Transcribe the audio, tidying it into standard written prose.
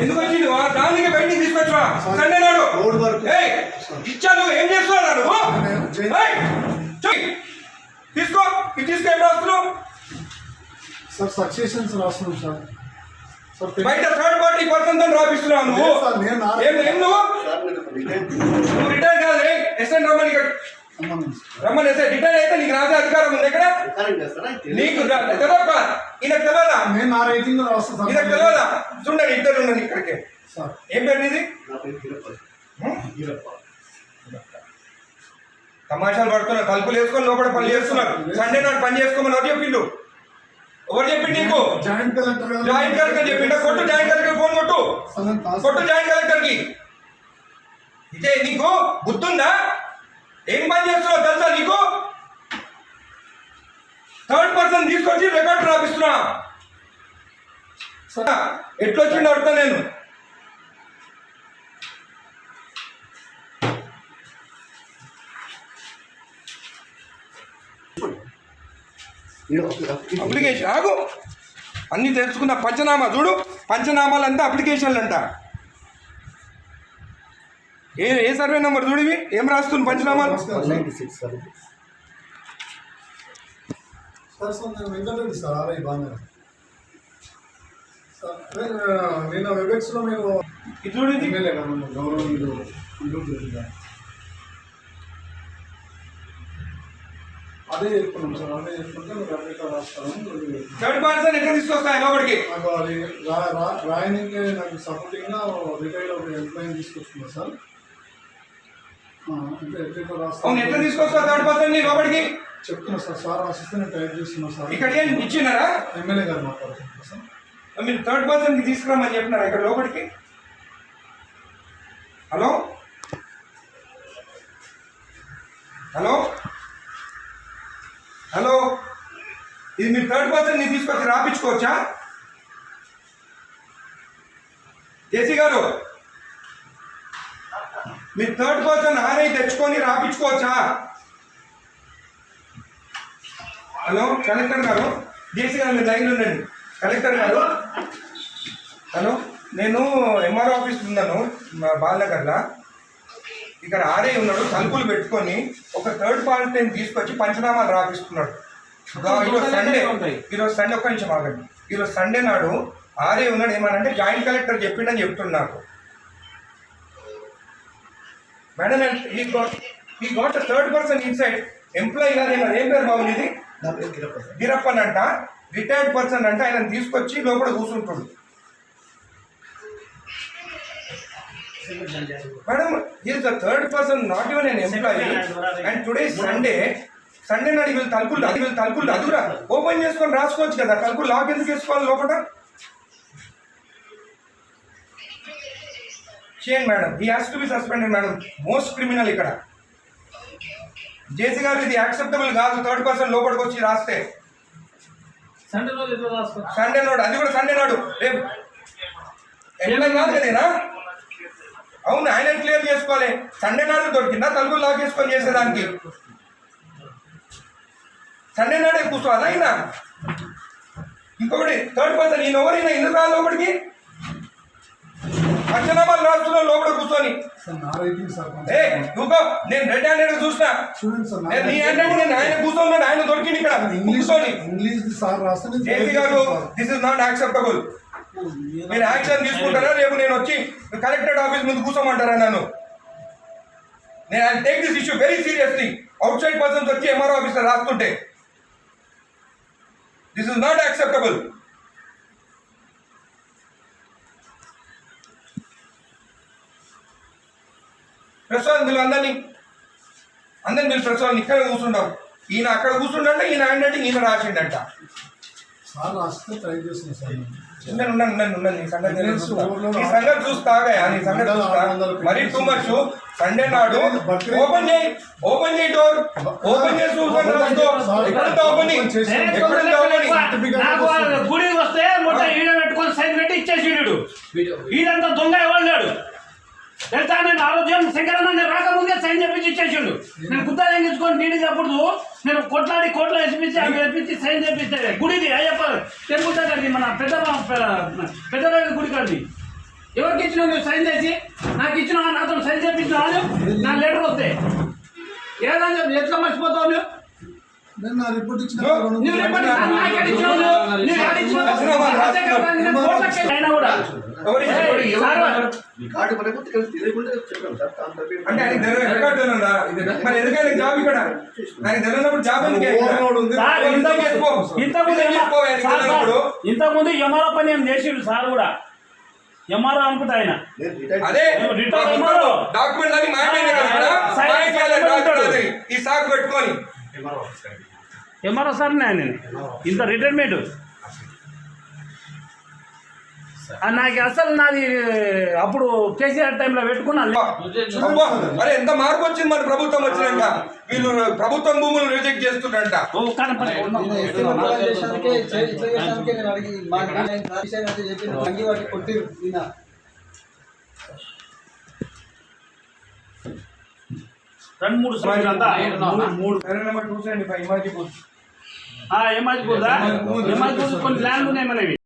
ఎందుకు వచ్చింది దానికి బయటికి తీసుకొచ్చా సండే నాడు ఇచ్చాను. ఏం చేస్తున్నాడు తీసుకో ఇది తీసుకో. ఏం రాస్తున్నావు సార్? సక్సెషన్స్ రాస్తున్నాం సార్. బయట థర్డ్ పార్టీ పర్సన్ తో రాపిస్తున్నావు నువ్వు. నువ్వు రిటైర్ కాదు. ఎస్ఎన్ రమ్మని రమ్మని ఎస్ఐ రిటైర్ అయితే నీకు రాసే అధికారం ఉంది ఎక్కడ? నీకు తెలియదా? ఈయనకు తెలియదా? ఈయనకు తెలియదా? చూడండి ఇద్దరు ఉండండి ఇక్కడికి. ఏం పేరు నీది? తమాషాలు పడుతున్నారు. తలుపులు వేసుకొని లోపల పని చేస్తున్నారు. సండే నాడు పని చేసుకోమని ఎవరు చెప్పిండు? ఎవరు చెప్పిండు నీకు? జాయింట్ కలెక్టర్ చెప్పిండ? కొట్టు జాయింట్ కలెక్టర్ ఫోన్ కొట్టు. కొట్టు జాయింట్ కలెక్టర్ కి. ఇదే నీకు బుద్ధుందా? ఏం పని చేస్తున్నావు తెలుసా నీకు? థర్డ్ పర్సన్ తీసుకొచ్చి రికార్డు రాపిస్తున్నా. ఎట్లొచ్చింది అడుగుతా నేను. అప్లికేషన్ ఆగు అన్ని తెలుసుకున్న. పంచనామా చూడు. పంచనామాలంతా అప్లికేషన్లు అంట. ఏ సర్వే నెంబర్ చూడివి? ఏం రాస్తుంది పంచనామాలు? నేను వెబెక్స్ లో మీరు చూడండి. అదే చెప్తున్నాం సార్. అదే చెప్తుంటే మీరు అప్డేట్ రాస్తాను. థర్డ్ పర్సన్ ఎక్కడ తీసుకొస్తాయి లోపలికి? రాయనికి నాకు సపోర్టింగ్ గా రిటైర్డ్ ఒక ఎంప్లాయీ తీసుకొస్తున్నా సార్. ఎట్లా తీసుకొస్తా థర్డ్ పర్సన్ లోపలికి? చెప్తున్నా సార్. సార్ రాసిస్తే నేను టైప్ చేస్తున్నా సార్. ఇక్కడ ఏం ఇచ్చినారా? ఎమ్మెల్యే గారు మాట్లాడుతున్నారు సార్. మీరు థర్డ్ పర్సన్ కి తీసుకురామని చెప్పినారా ఇక్కడ లోపలికి? హలో హలో హలో ఇది మీరు థర్డ్ పర్సన్ ని తీసుకొచ్చి రాపించుకోవచ్చా? జేసీ గారు మీరు థర్డ్ పర్సన్ ఆర్ఐ తెచ్చుకొని రాపించుకోవచ్చా? హలో కలెక్టర్ గారు, జేసీ గారు మీరు లైన్లో ఉండండి. కలెక్టర్ గారు హలో, నేను ఎంఆర్ఓ ఆఫీస్ ఉన్నాను బాలనగర్లో. ఇక్కడ ఆర్ఐ ఉన్నాడు. తలుపులు పెట్టుకొని ఒక థర్డ్ పార్టీని తీసుకొచ్చి పంచనామాలు రాపిస్తున్నాడు. ఈరోజు సండే ఒక్క నిమిషం ఆగండి. ఈరోజు సండే నాడు ఆర్ఐ ఉన్నాడు. ఏమనంటే జాయింట్ కలెక్టర్ చెప్పిండని చెప్తున్నాడు. మేడం ఈ got third person inside employee గారు ఏం పేరు బాబు ఇది? గిరప్పన్ అంట. రిటైర్డ్ పర్సన్ అంట. ఆయన తీసుకొచ్చి లోపల కూర్చుంటాడు. Madam is the third person, not even n employee. And today Sunday నాడు వీళ్ళు తలుపులు అదురా ఓపెన్ చేసుకొని రాసుకోవచ్చు కదా. తలుపులు లాక్ ఎందుకు వేసుకోవాలి లోపల? చేయండి madam. He has to be suspended madam. Most criminal ఇక్కడ. జేసీ గారు ఇది యాక్సెప్టబుల్ కాదు. థర్డ్ పర్సన్ లోపలికి వచ్చి రాస్తే సండే నాడు, అది కూడా సండే నాడు. రేపు ఎంప్లాయ్ కాదు కదేనా? అవును, ఆయన క్లియర్ చేసుకోవాలి. సండే నాడు దొరికిందా తలుపులు లాక్ చేసుకొని చేసేదానికి? సండే నాడే కూర్చోవాలా ఆయన? ఇంకొకటి థర్డ్ పర్సన్ ఈయన ఎవరైనా ఎందుకు రాలి లోపలికి? పంచనామాలు రాస్తున్నావు లోపల కూర్చొని. నేను రెడ్ హ్యాండెడ్ చూసినా. నీ హ్యాండెడ్ నేను ఆయన కూర్చోన్నాడు. ఆయన దొరికింది ఇక్కడ కూర్చొని. జేసీ గారు దిస్ ఇస్ నాట్ యాక్సెప్టబుల్. మీరు యాక్షన్ తీసుకుంటారా? రేపు నేను వచ్చి కలెక్టరేట్ ఆఫీస్ ముందు కూర్చోమంటారా నన్ను? నేను I take this issue very seriously. Outside persons వచ్చి ఎంఆర్ఓ ఆఫీసర్ రాస్తుంటే this is not acceptable. Prasad వీళ్ళు అందరినీ వీళ్ళు ప్రసాద్ ఇక్కడ కూర్చుంటాం. ఈయన అక్కడ కూర్చుండంటే ఈయన ఏంటంటే ఈయన రాసిండంట. నీ సంగతి చూస్తాగా నీ సంగతి చూస్తా. మరీ టూ మచ్. సండే నాడు ఓపెన్ చేయి డోర్. ఓపెన్ చేసి గుడికి వస్తే మొత్తం ఈడ పెట్టుకొని సైన్ పెట్టి ఇచ్చేసి ఈడంతా దొంగ ఎవరు లేడు. తెలుసా నేను ఆరోగ్యం శంకరన్న నేను రాకముందే సైన్ చెప్పించి ఇచ్చేసిండు. నేను గుత్తా తెంగించుకొని నీటి తప్పుడు నేను కోట్ల వేసిపించి అవి వేపించి సైన్ చేపిస్తే గుడిది అయ్యప్ప టెంపుల్ దగ్గరది మన పెద్ద గుడి కాడిది. ఎవరికి ఇచ్చినావు నువ్వు సైన్ చేసి? నాకు ఇచ్చినావా? నాతో సైన్ చేపించినావా? నా లెటర్ వస్తే ఏదన్నా చెప్పి ఎట్లా మర్చిపోతావు నువ్వు? నేను నా రిపోర్ట్ ఇచ్చిన నువ్వు రిపోర్ట్ నాకు ఎక్కడ ఇచ్చినావు? నువ్వు ఎక్కడ ఇచ్చినావు? నేను కోట్లకి అయినా కూడా అంటే ఆయనకి తెలియదు, ఎక్కడ తెలియదా? మరి ఎందుకని జాబ్ ఇక్కడ ఆయనకి తెలియనప్పుడు జాబ్ ఎందుకు ఇంతకుముందు ఎంఆర్ఓ పని ఏం చేసిండు సార్ కూడా. ఎంఆర్ఓ అనుకుంటా ఆయన. అదే రిటైర్డ్ ఎంఆర్ఓ డాక్యుమెంట్ అని మాయమైంది కదా, మాయమైంది ఈ సాకు పెట్టుకొని ఎంఆర్ఓ సార్ నేను ఇంత రిటైర్మెంట్ నాకు అసలు నాది అప్పుడు కేసీఆర్ టైంలో పెట్టుకున్నాను. అరే ఎంత మార్పు వచ్చింది మన ప్రభుత్వం వచ్చినాక. వీళ్ళు ప్రభుత్వం భూములు రిజెక్ట్ చేస్తున్నారంట. రెండు మూడు సంవత్సరాలు నెంబర్ 275 ఇమాజిపూర్. ఎమాజిపూర్ కొన్ని ల్యాండ్ ఉన్నాయి మనవి.